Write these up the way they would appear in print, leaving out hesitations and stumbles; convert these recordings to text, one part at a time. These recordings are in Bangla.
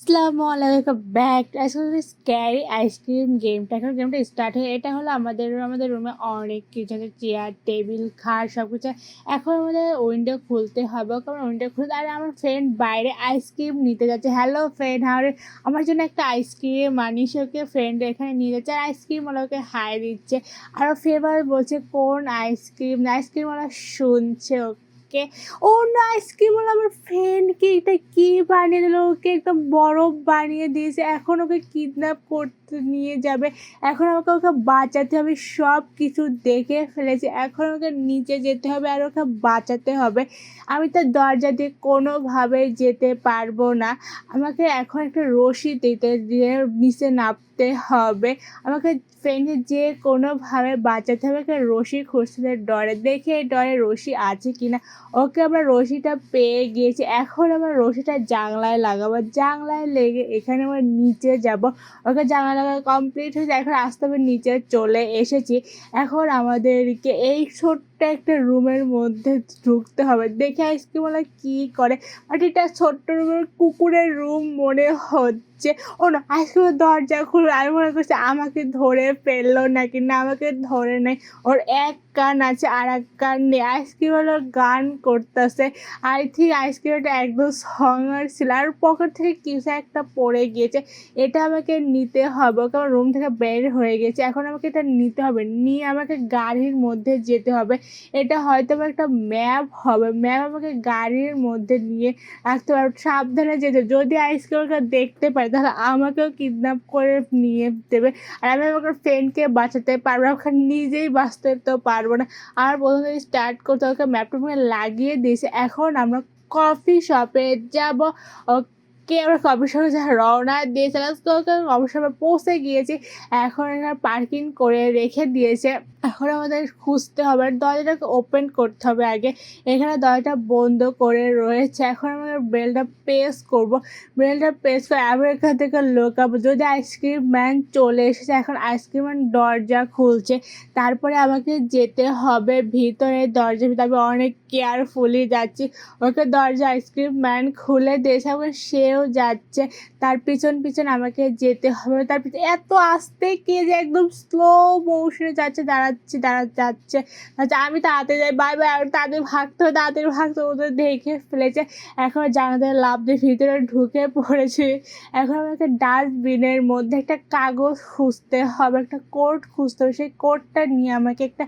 আসসালামু আলাইকুম ব্যাক আসলে স্ক্যারি আইসক্রিম গেমটা এখন গেমটা স্টার্ট হয়ে এটা হলো আমাদের রুমে অনেক কিছু আছে, চেয়ার টেবিল খাট সব কিছু। এখন আমাদের উইন্ডো খুলতে হবে, কারণ উইন্ডো খুলতে আর আমার ফ্রেন্ড বাইরে আইসক্রিম নিতে যাচ্ছে। হ্যালো ফ্রেন্ড, আমার জন্য একটা আইসক্রিম আনিস। ওকে ফ্রেন্ড এখানে নিয়ে যাচ্ছে আর আইসক্রিম ওকে হাই দিচ্ছে। আর ফেভার বলছে কোন আইসক্রিম আইসক্রিম শুনছে ওকে। ও না, আইসক্রিম হলো আমার ফ্রেন্ডকে এটা কি বানিয়ে দিল, ওকে একটা বরফ বানিয়ে দিয়েছে। এখন ওকে কিডন্যাপ করতে নিয়ে যাবে। এখন আমাকে ওকে বাঁচাতে হবে, সব কিছু দেখে ফেলেছে। এখন ওকে নিচে যেতে হবে আর ওকে বাঁচাতে হবে। আমি তার দরজা দিয়ে কোনোভাবে যেতে পারবো না। আমাকে এখন একটা রশি দিতে দিয়ে নিচে নামতে হবে। আমাকে ফ্রেন্ডে যে কোনোভাবে বাঁচাতে হবে। একটা রশি খুঁজতে ডরে রশি আছে কিনা। ওকে আমরা রশিটা পেয়ে গিয়েছি। এখন আমরা রশিটা জানলায় লাগাবো, জানলায় লেগে এখানে আমরা নিচে যাব। ওকে জানলা লাগা কমপ্লিট হয়েছে, এখন আস্তে আস্তে নিচে চলে এসেছি। এখন আমাদেরকে এই ছোট্ট একটা রুমের মধ্যে ঢুকতে হবে। দেখে আইসক্রিমওয়ালা কি করে, বাট এটা ছোট্ট রুমের কুকুরের রুম মনে হচ্ছে। ও না, আইসক্রিমের দরজা খুলে আমি মনে করছি আমাকে ধরে ফেললো নাকি, না আমাকে ধরে নেই। ওর এক কান আছে আর এক কান নেই। আইসক্রিম হলো গান করতেছে। আই থিঙ্ক আইসক্রিমটা একদম সঙ্গার ছিল আর পকেট থেকে কিছু একটা পড়ে গিয়েছে। এটা আমাকে নিতে হবে, কারণ রুম থেকে বের হয়ে গেছে। এখন আমাকে এটা নিতে হবে, নিয়ে আমাকে গাড়ির মধ্যে যেতে হবে। এটা হয়তো একটা ম্যাপ হবে, ম্যাপ আমাকে গাড়ির মধ্যে নিয়ে রাখতে পারবো। সাবধানে যেতে, যদি আইসক্রিমটা দেখতে পাই তাহলে আমাকেও কিডন্যাপ করে নিয়ে দেবে। আর আমি আমার ফ্রেন্ডকে বাঁচাতে পারবো, ওখানে নিজেই বাঁচতে তো পারবো না। আর প্রথম থেকে স্টার্ট করতে ওকে ম্যাপটা লাগিয়ে দিয়েছে। এখন আমরা কফি শপে যাব। ওকে আমরা কফি শপে রওনা দিয়েছিলাম, তো ওকে কফি শপে পৌঁছে গিয়েছি। এখন এখানে পার্কিং করে রেখে দিয়েছে। এখন আমাদের খুঁজতে হবে, দরজাটাকে ওপেন করতে হবে আগে। এখানে দরজাটা বন্ধ করে রয়েছে। এখন আমরা বেলটা প্রেস করব, বেলটা প্রেস করে আবার এখান থেকে লোকাবো। যদি আইসক্রিম ম্যান চলে এসেছে, এখন আইসক্রিম ম্যান দরজা খুলছে। তারপরে আমাকে যেতে হবে ভিতরে, দরজার ভিতরে আমি অনেক কেয়ারফুলি যাচ্ছি। ওকে দরজা আইসক্রিম ম্যান খুলে দিয়েছে, এখন সেও যাচ্ছে। তার পিছন পিছন আমাকে যেতে হবে। তার পিছনে এত আস্তে কে যে একদম স্লো মোশনে যাচ্ছে, যাচ্ছে। আচ্ছা আমি তাড়াতাড়ি যাই, বাই বাই। আর তাড়াতাড়ি ভাগতে ওদের দেখে ফেলেছে। এখন জানাতে লাভ দিয়ে ভিতরে ঢুকে পড়েছে। এখন আমাকে ডাস্টবিনের মধ্যে একটা কাগজ খুঁজতে হবে, একটা কোড খুঁজতে হবে। সেই কোডটা নিয়ে আমাকে একটা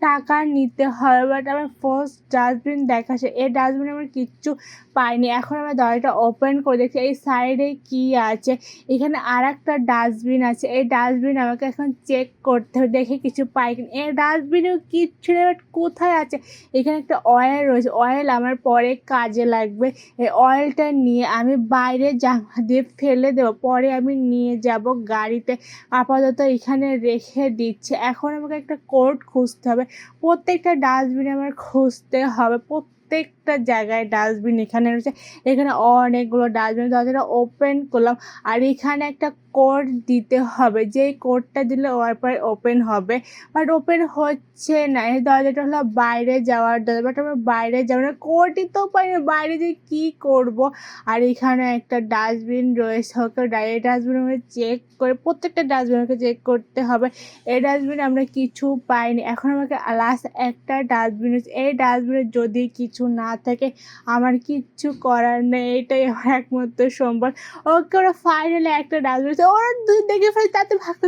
টাকা নিতে হবে। বাট আমার ফার্স্ট ডাস্টবিন দেখাচ্ছে, এই ডাস্টবিনে আমার কিচ্ছু পাইনি। এখন আমার দরজাটা ওপেন করে দেখছি এই সাইডে কি আছে। এখানে আর একটা ডাস্টবিন আছে, এই ডাস্টবিন আমাকে এখন চেক করতে হবে, দেখে কিছু পাই কিনা। এই ডাস্টবিনেও কিচ্ছু নেই, বাট কোথায় আছে। এখানে একটা অয়েল রয়েছে, অয়েল আমার পরে কাজে লাগবে। এই অয়েলটা নিয়ে আমি বাইরে জামা দিয়ে ফেলে দেবো, পরে আমি নিয়ে যাব গাড়িতে। আপাতত এখানে রেখে দিচ্ছে। এখন আমাকে একটা কোড খুঁজতে হবে, প্রত্যেকটা ডাস্টবিনে আমার খুঁজতে হবে। প্রত্যেকটা জায়গায় ডাস্টবিন এখানে রয়েছে। এখানে অনেকগুলো ডাস্টবিন, দরজাটা ওপেন করলাম। আর এখানে একটা কোড দিতে হবে, যেই কোডটা দিলে ওয়াইপার ওপেন হবে। বাট ওপেন হচ্ছে না। এই দরজাটা হলো বাইরে যাওয়ার দরজা, বাট আমরা বাইরে যাবো না, কোডই তো পাই না, বাইরে যে কী করবো। আর এখানে একটা ডাস্টবিন রয়েছে, ওকে এই ডাস্টবিন আমাকে চেক করে প্রত্যেকটা ডাস্টবিন আমাকে চেক করতে হবে। এই ডাস্টবিনে আমরা কিছু পাইনি। এখন আমাকে লাস্ট একটা ডাস্টবিন হচ্ছে, এই ডাস্টবিনে যদি কিছু না থাকে আমার কিচ্ছু করার নেই, এটাই আমার একমাত্র সম্বল। ওকে ওরা ফাইনালি একটা ডাস্টবিন, ওরা দুই দেখে ফেলে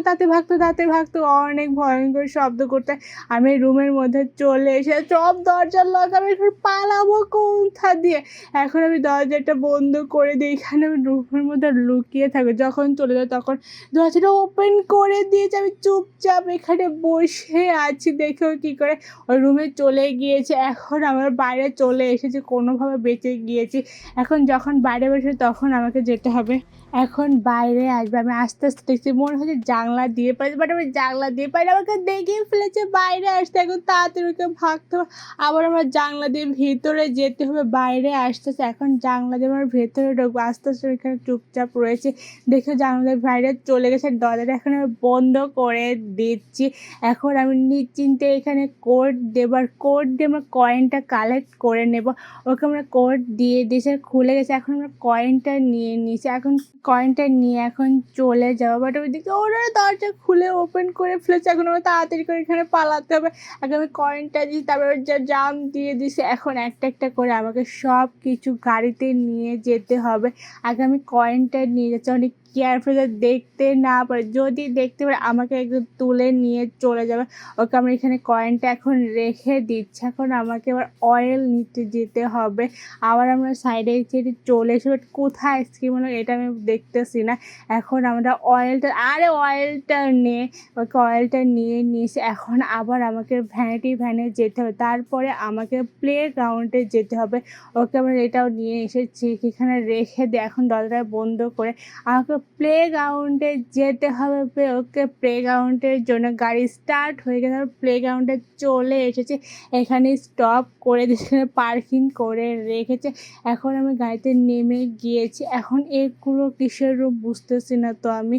তাতে ভাগতো অনেক ভয়ঙ্কর শব্দ করতে। আমি রুমের মধ্যে চলে এসে সব দরজার লক, আমি এখন পালাবো কোথা দিয়ে। এখন আমি দরজাটা বন্ধ করে দিই, এখানে আমি রুমের মধ্যে লুকিয়ে থাকবো। যখন চলে যায় তখন দরজাটা ওপেন করে দিয়েছে, আমি চুপচাপ এখানে বসে আছি। দেখেও কী করে ওই রুমে চলে গিয়েছে। এখন আমার বাইরে চলে এসেছি, কোনোভাবে বেঁচে গিয়েছি। এখন যখন বাইরে বসে তখন আমাকে যেতে হবে। এখন বাইরে আসবে, আমি আস্তে আস্তে দেখছি মনে হচ্ছে জানলা দিয়ে পাইছি, বাট আমি জানলা দিয়ে পাই না, আমাকে দেখেই ফেলেছে বাইরে আসতে। এখন তাড়াতাড়ি ওকে ভাগতে হবে, আবার আমার জানলা দিয়ে ভিতরে যেতে হবে। বাইরে আসতেছে, এখন জানলা দিয়ে আমার ভেতরে ঢুকবো। আস্তে আস্তে এখানে চুপচাপ রয়েছে, দেখে জানলার বাইরে চলে গেছে। দরজাটা এখন আমি বন্ধ করে দিচ্ছি। এখন আমি নিশ্চিন্তে এখানে কোড দেবার, কোড দিয়ে আমার কয়েনটা কালেক্ট করে নেব। ওকে আমরা কোড দিয়ে দিয়েছি, খুলে গেছে। এখন আমরা কয়েনটা নিয়ে নিয়েছি, এখন কয়েনটা নিয়ে এখন চলে যাবো। বাট ওইদিকে ওরা দরজা খুলে ওপেন করে ফেলেছে। এখন আমার তাড়াতাড়ি করে এখানে পালাতে হবে। আগে আমি কয়েনটা দিই, তারপর জাম দিয়ে দিছি। এখন একটা একটা করে আমাকে সব কিছু গাড়িতে নিয়ে যেতে হবে। আগে আমি কয়েনটা নিয়ে যাচ্ছি, অনেক কেয়ারফুল দেখতে না পারে, যদি দেখতে পারে আমাকে একদম তুলে নিয়ে চলে যাবে। ওকে আমরা এখানে কয়েনটা এখন রেখে দিচ্ছি। এখন আমাকে এবার অয়েল নিতে যেতে হবে। আবার আমরা সাইডে ছেড়ে চলে এসে, বাট কোথায় আইসক্রিম হলো এটা আমি দেখতেছি না। এখন আমরা অয়েলটা নিয়ে ওকে অয়েলটা নিয়ে নিয়েছি। এখন আবার আমাকে ভ্যানে যেতে হবে, তারপরে আমাকে প্লে গ্রাউন্ডে যেতে হবে। ওকে আমরা এটাও নিয়ে এসেছি, এখানে রেখে দিয়ে এখন দরজাটা বন্ধ করে আমাকে প্লে গ্রাউন্ডে যেতে হবে। ওকে প্লে গ্রাউন্ডের জন্য গাড়ি স্টার্ট হয়ে গেছে, প্লে গ্রাউন্ডে চলে এসেছে। এখানে স্টপ করে এখানে পার্কিং করে রেখেছে। এখন আমি গাড়িতে নেমে গিয়েছি। এখন এগুলো কিসের রুম বুঝতেছি না তো আমি।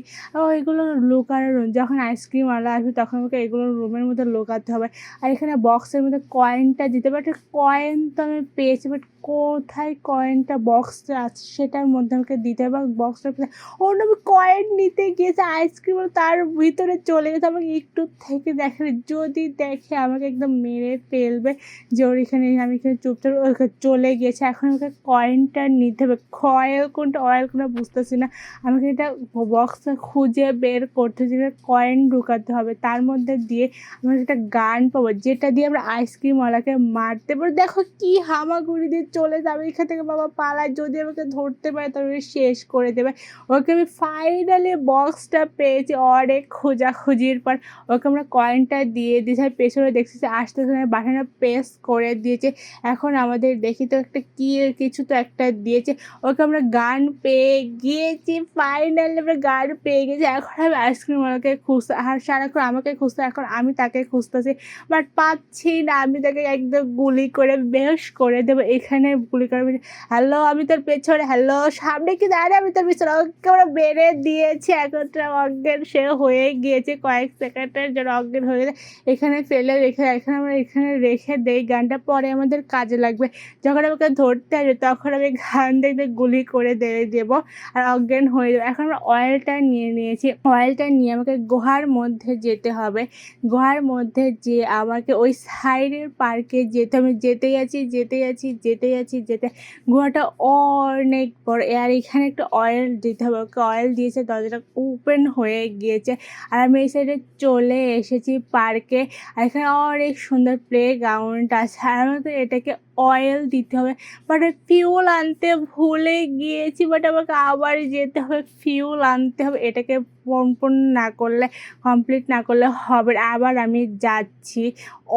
এগুলো লুকানোর রুম, যখন আইসক্রিমওয়ালা আসবে তখন আমাকে এগুলো রুমের মধ্যে লুকাতে হবে। আর এখানে বক্সের মধ্যে কয়েনটা দিতে হবে, কয়েন তো আমি পেয়েছি, বাট কোথায় কয়েনটা বক্সটা আছে সেটার মধ্যে আমাকে দিতে হবে। বক্সটা অন্য আমি কয়েন নিতে গিয়েছে, আইসক্রিম তার ভিতরে চলে গেছে। আমাকে একটু থেকে দেখে, যদি দেখে আমাকে একদম মেরে ফেলবে। যে ওর এখানে আমি এখানে চুপচাপ চলে গিয়েছে। এখন আমাকে কয়েনটা নিতে হবে, অয়েল কোনটা বুঝতেছি না। আমাকে এটা বক্সটা খুঁজে বের করতে হবে, কয়েন ঢুকাতে হবে, তার মধ্যে দিয়ে আমরা একটা গান পাবো যেটা দিয়ে আমরা আইসক্রিমওয়ালাকে মারতে পারবো। দেখো কি হামাগুড়ি দিয়ে চলে যাবে এখান থেকে, বাবা পালায়, যদি আমাকে ধরতে পারে তাহলে শেষ করে দেবে। ওকে আমি ফাইনালি বক্সটা পেয়েছি অনেক খোঁজাখুঁজির পর। ওকে আমরা কয়েনটা দিয়ে দিয়েছি, পেছনে দেখছি আস্তে আস্তে বাটনটা প্রেস করে দিয়েছে। এখন আমাদের দেখি তো একটা কিছু তো একটা দিয়েছে। ওকে আমরা গান পেয়ে গিয়েছি, ফাইনালি আমরা গান পেয়ে গেছি। এখন আমি আইসক্রিমওয়ালাকে খুঁজতে, আর সারাক্ষণ আমাকে খুঁজতে, এখন আমি তাকে খুঁজতেছি, বাট পাচ্ছি না। আমি তাকে একদম গুলি করে বেশ করে দেবো। এখানে গুলি করে, হ্যালো আমি তোর পেছনে, হ্যালো সামনে কি দাঁড়ায়, আমি তোর পেছনে। ওকে আমরা বেড়ে দিয়েছি, এখন অজ্ঞান সে হয়ে গিয়েছে, কয়েক সেকেন্ডের জন্য অজ্ঞান হয়ে গেছে। এখানে ফেলে রেখে, এখন আমরা এখানে রেখে দেই গানটা, পরে আমাদের কাজে লাগবে। যখন আমাকে ধরতে আসবে তখন আমি গান দেখতে গুলি করে দেবো আর অজ্ঞান হয়ে যাবে। এখন আমরা অয়েলটা নিয়ে নিয়েছি, অয়েলটা নিয়ে আমাকে গুহার মধ্যে যেতে হবে। গুহার মধ্যে যে আমাকে ওই সাইডের পার্কে যেতে হবে। যেতে গুহাটা অনেক বড়, আর এখানে একটা অয়েল দিতে হবে। ওকে অয়েল দিয়েছে, দরজাটা ওপেন হয়ে গিয়েছে। আর আমি এই সাইডে চলে এসেছি পার্কে। আর এখানে অনেক সুন্দর প্লে গ্রাউন্ড আছে, আর আমাদের এটাকে অয়েল দিতে হবে। বাট ফিউল আনতে ভুলে গিয়েছি, বাট আমাকে আবার যেতে হবে, ফিউল আনতে হবে। এটাকে কমপ্লিট না করলে হবে। আবার আমি যাচ্ছি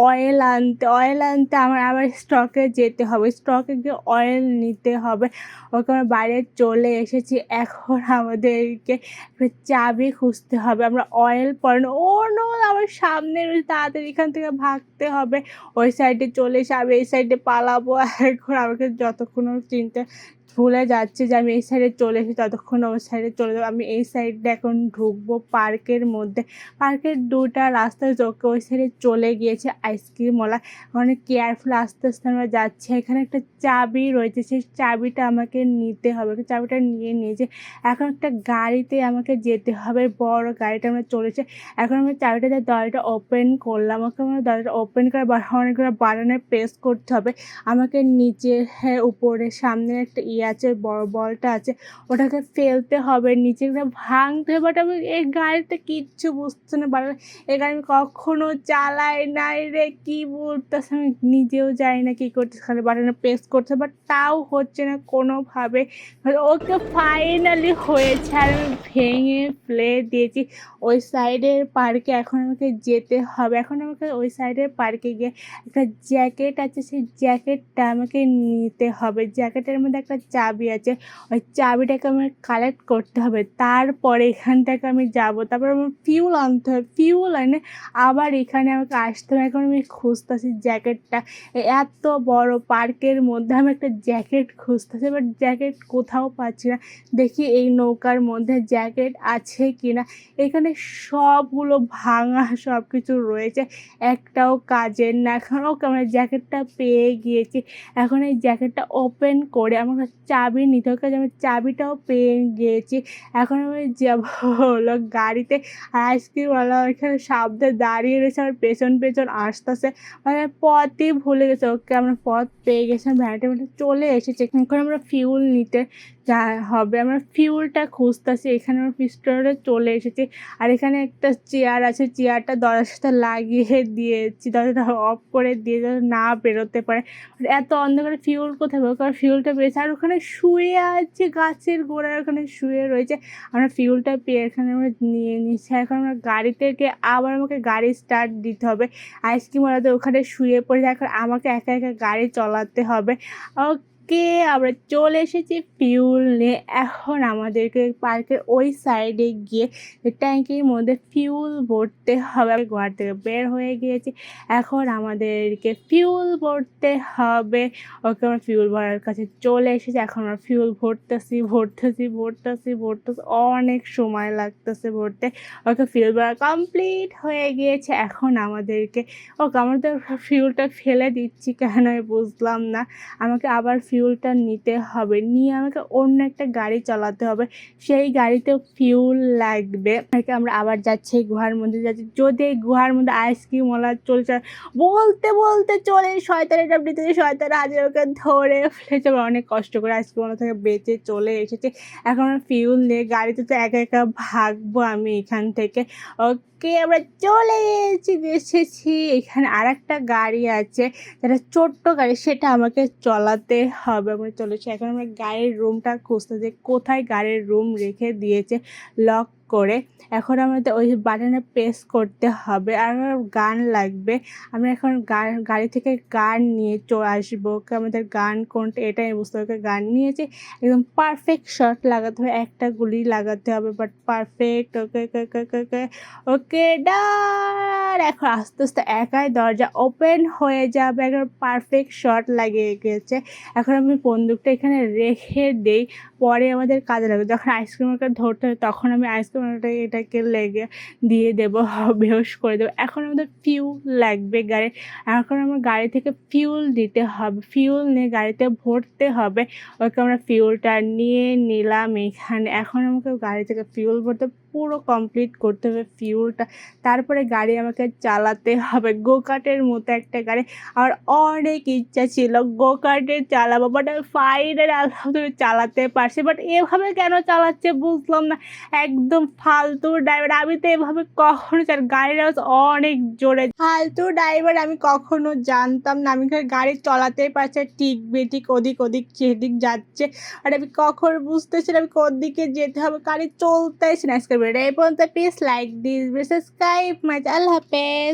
অয়েল আনতে আমার আবার স্টকে যেতে হবে, স্টকে গিয়ে অয়েল নিতে হবে। ওকে আমরা বাইরে চলে এসেছি। এখন আমাদেরকে একটা চাবি খুঁজতে হবে। আমরা অয়েল পরে না, আমার সামনে রয়েছে, তাড়াতাড়ি এখান থেকে ভাগতে হবে। ওই সাইডে চলে এসে আমি এই সাইডে পালাবো। এখন আমাকে যতক্ষণ চিনতে ভুলে যাচ্ছে যে আমি এই সাইডে চলে এসেছি, ততক্ষণ ওই সাইডে চলে যাবো। আমি এই সাইডে এখন ঢুকবো পার্কের মধ্যে। পার্কের দুটা রাস্তায় চোখে ওই সাইডে চলে গিয়েছে আইসক্রিমওয়ালা। অনেক কেয়ারফুল আস্তে আস্তে আমরা যাচ্ছি। এখানে একটা চাবি রয়েছে, সেই চাবিটা আমাকে নিতে হবে। চাবিটা নিয়ে নিয়েছে। এখন একটা গাড়িতে আমাকে যেতে হবে, বড় গাড়িটা আমরা চলেছে। এখন আমি চাবিটা দিয়ে দরজাটা ওপেন করলাম। ওকে আমরা দরজাটা ওপেন করে অনেকগুলো বাটনে প্রেস করতে হবে। আমাকে নিচে উপরে সামনে একটা আছে, বড় বলটা আছে, ওটাকে ফেলতে হবে, নিচে ভাঙতে হবে। বাট আমি এই গাড়িতে কিচ্ছু বুঝতে না পারলাম, এই গাড়ি আমি কখনো চালাই নাই রে, কি বলতেছে আমি নিজেও জানি না কী করতেছে, খালি বাটনে প্রেস করছে, বাট তাও হচ্ছে না কোনোভাবে। ওকে ফাইনালি হয়েছে, আর আমি ভেঙে ফেলে দিয়েছি ওই সাইডের পার্কে। এখন আমাকে যেতে হবে। এখন আমাকে ওই সাইডের পার্কে গিয়ে একটা জ্যাকেট আছে, সেই জ্যাকেটটা আমাকে নিতে হবে। জ্যাকেটের মধ্যে একটা চাবি আছে, ওই চাবিটাকে আমার কালেক্ট করতে হবে। তারপরে এখান থেকে আমি যাব, তারপর আমার ফিউল আনতে হবে, ফিউল এনে আবার এখানে আমাকে আসতে হবে। এখন আমি খুঁজতেছি জ্যাকেটটা, এত বড় পার্কের মধ্যে আমি একটা জ্যাকেট খুঁজতেছি, বাট জ্যাকেট কোথাও পাচ্ছি না। দেখি এই নৌকার মধ্যে জ্যাকেট আছে কি না। এখানে সবগুলো ভাঙা সব কিছু রয়েছে, একটাও কাজের না। এখন ওকে আমরা জ্যাকেটটা পেয়ে গিয়েছি। এখন এই জ্যাকেটটা ওপেন করে আমার কাছে চাবি নিতে হবে, কারণ আমি চাবিটাও পেয়ে গিয়েছি। এখন আমি যাব হলো গাড়িতে, আইসক্রিমওয়ালা ওইখানে সামনে দাঁড়িয়ে রয়েছে, আমার পেছন পেছন আসতেছে, মানে পথই ভুলে গেছে। ওকে আমরা পথ পেয়ে গেছি, ভ্যানটা চলে এসেছে। এখন আমরা ফিউল নিতে যা হবে, আমরা ফিউলটা খুঁজতেছি। এখানে আমরা পিস্টনে চলে এসেছি, আর এখানে একটা চেয়ার আছে, চেয়ারটা দরজার সাথে লাগিয়ে দিয়েছি, দরজাটা অফ করে দিয়ে যাতে না বেরোতে পারে। এত অন্ধকারে ফিউল কোথায় পাবো, কারণ ফিউলটা পেয়েছে আর ওখানে শুয়ে আছে, গাছের গোড়ায় ওখানে শুয়ে রয়েছে। আমরা ফিউলটা পেয়ে এখানে আমরা নিয়ে নিচ্ছি। এখন আমরা গাড়ি থেকে আবার আমাকে গাড়ি স্টার্ট দিতে হবে। আইসক্রিমওয়ালাদের ওখানে শুয়ে পড়েছে, এখন আমাকে একা একা গাড়ি চালাতে হবে। আমরা চলে এসেছি ফিউল নিয়ে। এখন আমাদেরকে পার্কের ওই সাইডে গিয়ে ট্যাঙ্কির মধ্যে ফিউল ভরতে হবে। আমি ঘর থেকে বের হয়ে গিয়েছি, এখন আমাদেরকে ফিউল ভরতে হবে। ওকে আমরা ফিউল ভরার কাছে চলে এসেছি। এখন আমরা ফিউল ভরতেছি, অনেক সময় লাগতেছে ভরতে। ওকে ফিউল ভরা কমপ্লিট হয়ে গিয়েছে। এখন আমাদেরকে আমাদের ফিউলটা ফেলে দিচ্ছি কেন আমি বুঝলাম না। আমাকে আবার ফিউলটা নিতে হবে, নিয়ে আমাকে অন্য একটা গাড়ি চালাতে হবে, সেই গাড়িতেও ফিউল লাগবে। আমরা আবার যাচ্ছি, গুহার মধ্যে যাচ্ছি। যদি এই গুহার মধ্যে আইসক্রিমওয়ালা চলছে বলতে বলতে চলে শয়তানের ডাবলিতে, শয়তান হাজির ওকে ধরে ফেলেছে। অনেক কষ্ট করে আইসক্রিমওয়ালা থেকে বেঁচে চলে এসেছে। এখন আমরা ফিউল নিয়ে গাড়িতে তো একা একা ভাগবো আমি এখান থেকে। আমরা চলে এসেছি। এখানে আর একটা গাড়ি আছে, যেটা ছোট্ট গাড়ি, সেটা আমাকে চলাতে হবে। আমরা চলেছি। এখন আমরা গাড়ির রুমটা খুঁজতেছি, কোথায় গাড়ির রুম রেখে দিয়েছে লক করে। এখন আমাদের ওই বাটনে প্রেস করতে হবে, আর গান লাগবে। আমরা এখন গাড়ি থেকে গান নিয়ে চলে আসবো। আমাদের গান কোনটা এটা আমি বুঝতে হবে। গান নিয়েছি, একদম পারফেক্ট শট লাগাতে হবে, একটা গুলি লাগাতে হবে, বাট পারফেক্ট। ওকে ডান। এখন আস্তে আস্তে একাই দরজা ওপেন হয়ে যাবে, একদম পারফেক্ট শট লাগিয়ে গেছে। এখন আমি বন্দুকটা এখানে রেখে দেই, পরে আমাদের কাজে লাগবে। যখন আইসক্রিমটা ধরতে হবে তখন আমি আইসক্রিমটা এটাকে লেগে দিয়ে দেবো, বেহোশ করে দেবো। এখন আমাদের ফিউল লাগবে গাড়ি। এখন আমার গাড়ি থেকে ফিউল দিতে হবে, ফিউল নিয়ে গাড়িতে ভরতে হবে। ওকে আমরা ফিউলটা নিয়ে নিলাম এখানে। এখন আমাকে গাড়ি থেকে ফিউল ভরতে পুরো কমপ্লিট করতে হবে ফিউলটা, তারপরে গাড়ি আমাকে চালাতে হবে। গোকার্টের মতো একটা গাড়ি, আর অনেক ইচ্ছা ছিল গোকার্টে চালাবো, বাট আমি ফাইনালি আলহামদুলিল্লাহ চালাতে পারছি। বাট এভাবে কেন চালাচ্ছে বুঝলাম না, একদম ফালতু ড্রাইভার। আমি তো এভাবে কখনো গাড়ির আওয়াজ অনেক জোরে, ফালতু ড্রাইভার। আমি কখনো জানতাম না, আমি গাড়ি চলাতেই পারছি, ঠিক বেঠিক ওদিক সেদিক যাচ্ছে, আর আমি কখনো বুঝতেছি না আমি কোন দিকে যেতে হবে, গাড়ি চলতেছি না। এই পর্যন্ত please like this, subscribe my channel. আল্লাহ হাফেজ।